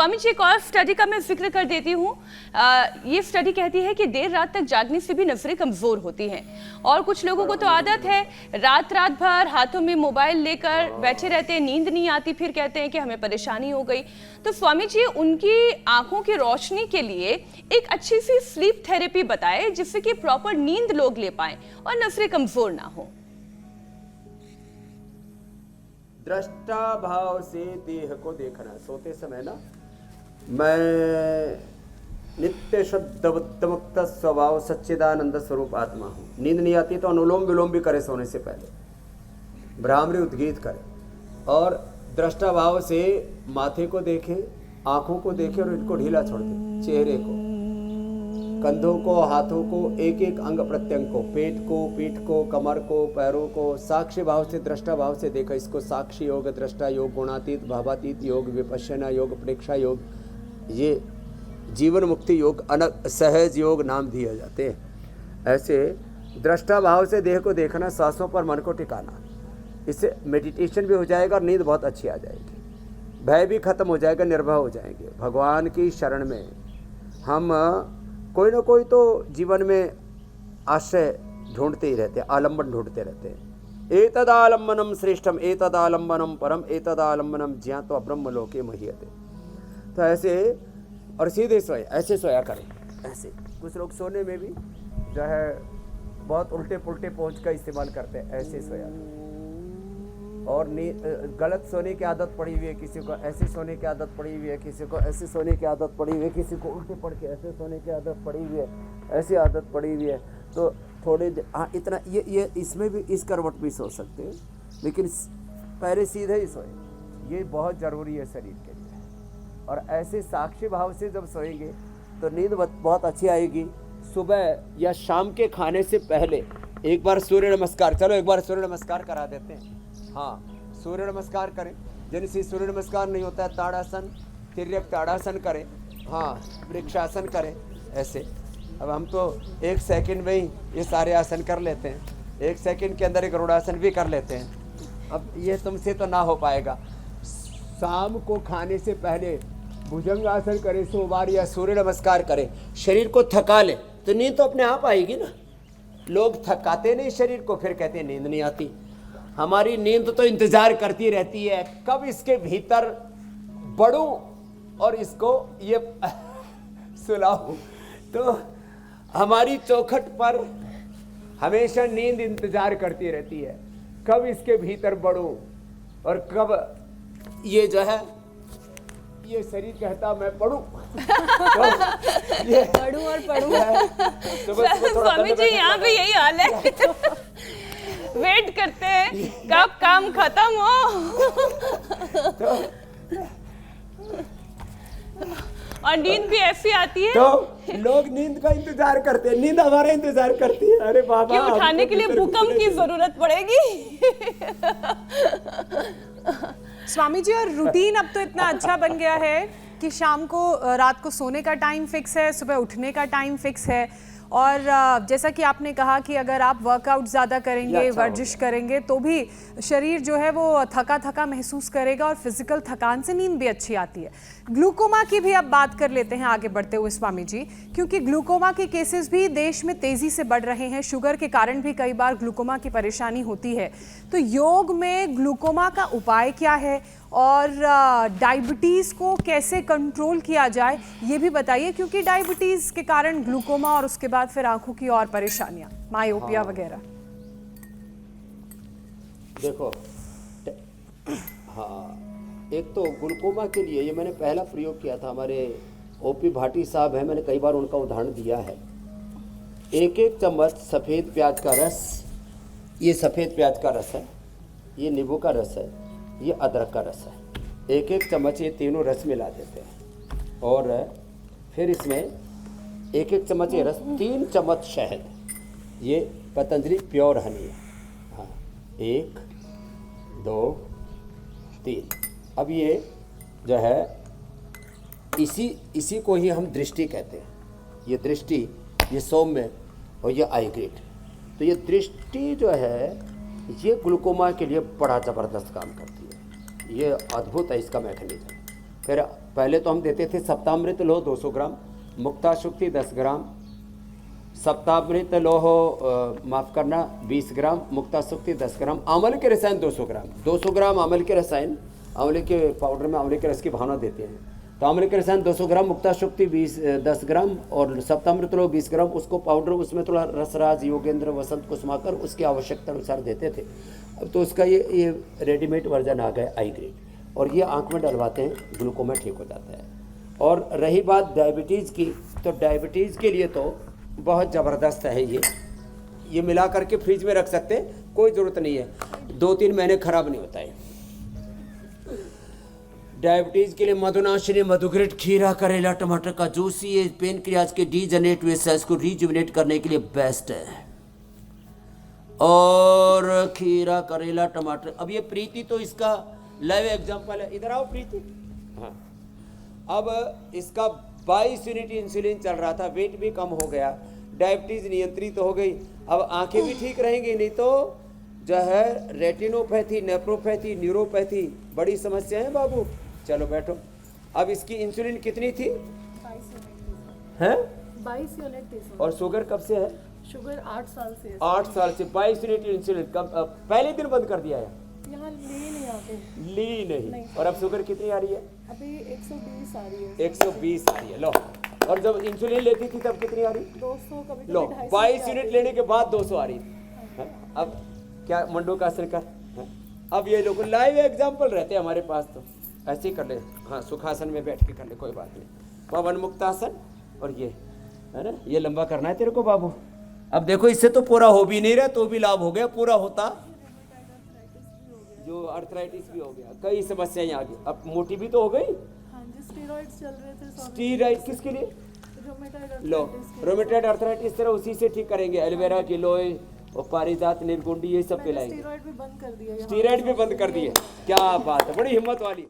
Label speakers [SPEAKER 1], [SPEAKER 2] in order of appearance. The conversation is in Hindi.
[SPEAKER 1] स्वामी जी, एक और स्टडी का मैं जिक्र कर देती हूँ। ये स्टडी कहती है कि देर रात तक जागने से भी नजरें कमजोर होती हैं, और कुछ लोगों को तो आदत है रात रात भर हाथों में मोबाइल लेकर बैठे रहते हैं, नींद नहीं आती, फिर कहते हैं कि हमें परेशानी हो गई। तो स्वामी जी, उनकी आंखों की रोशनी के लिए एक अच्छी सी स्लीप थेरेपी बताए जिससे कि प्रॉपर नींद लोग ले पाए और नजरें कमजोर ना हो।
[SPEAKER 2] दृष्टा भाव से देह को देखना। सोते समय ना, मैं नित्य शुद्ध बुद्धमुक्त स्वभाव सच्चिदानंद स्वरूप आत्मा हूँ। नींद नहीं आती तो अनुलोम विलोम भी करे सोने से पहले, भ्रामरी उद्गीत करे, और दृष्टा भाव से माथे को देखे, आंखों को देखे और इनको ढीला छोड़ दे, चेहरे को, कंधों को, हाथों को, एक एक अंग प्रत्यंग को, पेट को, पीठ को, कमर को, पैरों को साक्षी भाव से, दृष्टा भाव से देखा। इसको साक्षी योग, दृष्टा योग, गुणातीत भावातीत योग, विपश्यना योग, प्रेक्षा योग, ये जीवन मुक्ति योग, सहज योग नाम दिए जाते हैं। ऐसे दृष्टा भाव से देह को देखना, सांसों पर मन को टिकाना, इससे मेडिटेशन भी हो जाएगा और नींद बहुत अच्छी आ जाएगी, भय भी खत्म हो जाएगा, निर्भय हो जाएंगे। भगवान की शरण में हम कोई ना कोई तो जीवन में आश्रय ढूंढते ही रहते हैं, आलम्बन ढूंढते रहते हैं। एतदालम्बनम श्रेष्ठम एतदालम्बनम परम एतदालम्बनम ज्ञात्वा ब्रह्मलोके महीयते। तो ऐसे, और सीधे सोए, ऐसे सोया करें। ऐसे कुछ लोग सोने में भी जो है बहुत उल्टे पुल्टे पहुँच का इस्तेमाल करते हैं, ऐसे सोया करें। और गलत सोने की आदत पड़ी हुई है किसी को, ऐसे सोने की आदत पड़ी हुई है किसी को, ऐसे सोने की आदत पड़ी हुई है किसी को, उल्टे पड़ के ऐसे सोने की आदत पड़ी हुई है, ऐसी आदत पड़ी हुई है। तो थोड़े इतना ये इसमें भी इस करवट भी सो सकते हैं, लेकिन पहले सीधे ही सोए, ये बहुत ज़रूरी है शरीर के लिए। और ऐसे साक्षी भाव से जब सोएंगे तो नींद बहुत अच्छी आएगी। सुबह या शाम के खाने से पहले एक बार सूर्य नमस्कार, चलो एक बार सूर्य नमस्कार करा देते हैं। हाँ, सूर्य नमस्कार करें। जिनसे सूर्य नमस्कार नहीं होता है, ताड़ासन, तिर्यक ताड़ासन करें, हाँ, वृक्षासन करें। ऐसे अब हम तो 1 सेकंड में ही ये सारे आसन कर लेते हैं, 1 सेकंड के अंदर एक गरुड़ासन भी कर लेते हैं। अब ये तुमसे तो ना हो पाएगा। शाम को खाने से पहले भुजंग आसन करें, सोमवार या सूर्य नमस्कार करें, शरीर को थका ले तो नींद तो अपने आप आएगी ना। लोग थकाते नहीं शरीर को, फिर कहते हैं नींद नहीं आती। हमारी नींद तो इंतजार करती रहती है कब इसके भीतर बढ़ूं और इसको ये सुलाऊं। तो हमारी चौखट पर हमेशा नींद इंतजार करती रहती है कब इसके भीतर बढ़ूं और कब ये जो है ये शरीर कहता मैं पढ़ूं। तो ये
[SPEAKER 1] पढ़ूं और पढ़ूं। स्वामी जी, यहाँ पे यही हाल है। वेट करते हैं कब काम खत्म हो। और नींद भी ऐसी आती है
[SPEAKER 2] तो लोग नींद का इंतजार करते हैं, नींद हमारा इंतजार करती है। अरे बाबा,
[SPEAKER 1] कि उठाने के लिए भूकंप की जरूरत पड़ेगी।
[SPEAKER 3] स्वामी जी, और रूटीन अब तो इतना अच्छा बन गया है कि शाम को, रात को सोने का टाइम फिक्स है, सुबह उठने का टाइम फिक्स है। और जैसा कि आपने कहा कि अगर आप वर्कआउट ज़्यादा करेंगे, वर्जिश करेंगे तो भी शरीर जो है वो थका थका महसूस करेगा और फिजिकल थकान से नींद भी अच्छी आती है। ग्लूकोमा की भी अब बात कर लेते हैं आगे बढ़ते हुए स्वामी जी, क्योंकि ग्लूकोमा के केसेस भी देश में तेज़ी से बढ़ रहे हैं। शुगर के कारण भी कई बार ग्लूकोमा की परेशानी होती है। तो योग में ग्लूकोमा का उपाय क्या है और डायबिटीज़ को कैसे कंट्रोल किया जाए ये भी बताइए, क्योंकि डायबिटीज़ के कारण ग्लूकोमा और उसके बाद फिर आंखों की और परेशानियां, मायोपिया वगैरह।
[SPEAKER 2] देखो, हाँ, एक तो ग्लूकोमा के लिए ये मैंने पहला प्रयोग किया था, हमारे ओपी भाटी साहब हैं, मैंने कई बार उनका उदाहरण दिया है। 1-1 चम्मच सफ़ेद प्याज का रस, ये सफ़ेद प्याज का रस है, ये नींबू का रस है, ये अदरक का रस है। 1-1 चम्मच ये तीनों रस मिला देते हैं और फिर इसमें 1-1 चम्मच ये रस, 3 चम्मच शहद, ये पतंजलि प्योर हनी है। हाँ, 1, 2, 3। अब ये जो है इसी को ही हम दृष्टि कहते हैं। ये दृष्टि, ये सौम्य और ये आईग्रेट। तो ये दृष्टि जो है ये ग्लूकोमा के लिए बड़ा ज़बरदस्त काम करती है। ये अद्भुत है इसका मैकेनिज्म। फिर पहले तो हम देते थे सप्तामृत लोह 200 ग्राम, मुक्ताशुक्ति 10 ग्राम, सप्तामृत लोह माफ़ करना 20 ग्राम, मुक्ताशुक्ति 10 ग्राम, आंवले के रसायन 200 ग्राम, 200 ग्राम आंवले के रसायन, आंवले के पाउडर में आंवले के रस की भावना देते हैं, तो आंवले के रसायन 200 ग्राम, मुक्ताशुक्ति 10 ग्राम और सप्तामृत लोह 20 ग्राम, उसको पाउडर उसमें थोड़ा रसराज, योगेंद्र, वसंत को समाकर उसकी आवश्यकता अनुसार देते थे। अब तो उसका ये रेडीमेड वर्जन आ गया आई ग्रेड, और ये आँख में डलवाते हैं, ग्लूकोमा ठीक हो जाता है। और रही बात डायबिटीज़ की, तो डायबिटीज़ के लिए तो बहुत ज़बरदस्त है ये मिला करके फ्रिज में रख सकते हैं, कोई ज़रूरत नहीं है, 2-3 महीने ख़राब नहीं होता है। डायबिटीज़ के लिए मधुनाशिनी, मधुग्रिट, खीरा, करेला, टमाटर का जूस, ये पेनक्रियाज के डीजनरेट हुए सेल्स को रीजुविनेट करने के लिए बेस्ट है। और खीरा, करेला, टमाटर, अब ये प्रीति तो इसका लाइव एग्जांपल है, इधर आओ प्रीति। हाँ, अब इसका 22 यूनिट इंसुलिन चल रहा था, वेट भी कम हो गया, डायबिटीज़ नियंत्रित हो गई, अब आंखें भी ठीक रहेंगी, नहीं तो जो है रेटिनोपैथी, नेफ्रोपैथी, न्यूरोपैथी बड़ी समस्या है बाबू। चलो बैठो। अब इसकी इंसुलिन कितनी थी?
[SPEAKER 4] 22 यूनिट थी सर।
[SPEAKER 2] और शुगर कब से है?
[SPEAKER 4] शुगर 8 साल से है।
[SPEAKER 2] 8 साल से 22 यूनिट इंसुलिन कब पहले दिन बंद कर दिया है?
[SPEAKER 4] यहाँ ली नहीं आते।
[SPEAKER 2] ली नहीं। और अब शुगर कितनी आ रही है?
[SPEAKER 4] अभी 120 आ रही है।
[SPEAKER 2] 120 आ रही है, लो। और जब इंसुलिन लेती थी तब कितनी आ रही?
[SPEAKER 4] 200, कभी
[SPEAKER 2] लो,
[SPEAKER 4] 250
[SPEAKER 2] 22 यूनिट लेने के बाद 200 आ रही है। अब क्या मंडो का असर कर? अब ये लोग लाइव एग्जाम्पल रहते हैं हमारे पास, तो ऐसे ही कर ले। हाँ, सुखासन में बैठ के कर ले, कोई बात नहीं। पवन मुक्तासन, और ये है ना, ये लंबा करना है तेरे को बाबू। अब देखो, इससे तो पूरा हो भी नहीं रहा, तो भी लाभ हो गया, पूरा होता जो अर्थराइटिस भी हो गया, कई समस्याएं आ गई। अब मोटी भी तो हो गई।
[SPEAKER 4] हाँ जी, स्टेरॉइड्स चल रहे थे।
[SPEAKER 2] स्टीरॉइड किसके लिए?
[SPEAKER 4] रोमेटॉइड
[SPEAKER 2] लो,
[SPEAKER 4] अर्थराइटिस के।
[SPEAKER 2] रोमेटॉइड अर्थराइटिस तरह उसी से ठीक करेंगे। एलोवेरा की लोई और पारिजात, निर्गुंडी, ये सब
[SPEAKER 4] मैंने
[SPEAKER 2] पिलाएंगे।
[SPEAKER 4] स्टेरॉइड भी बंद कर दिया।
[SPEAKER 2] स्टीरॉइड भी बंद कर दिए। क्या बात है, बड़ी हिम्मत वाली।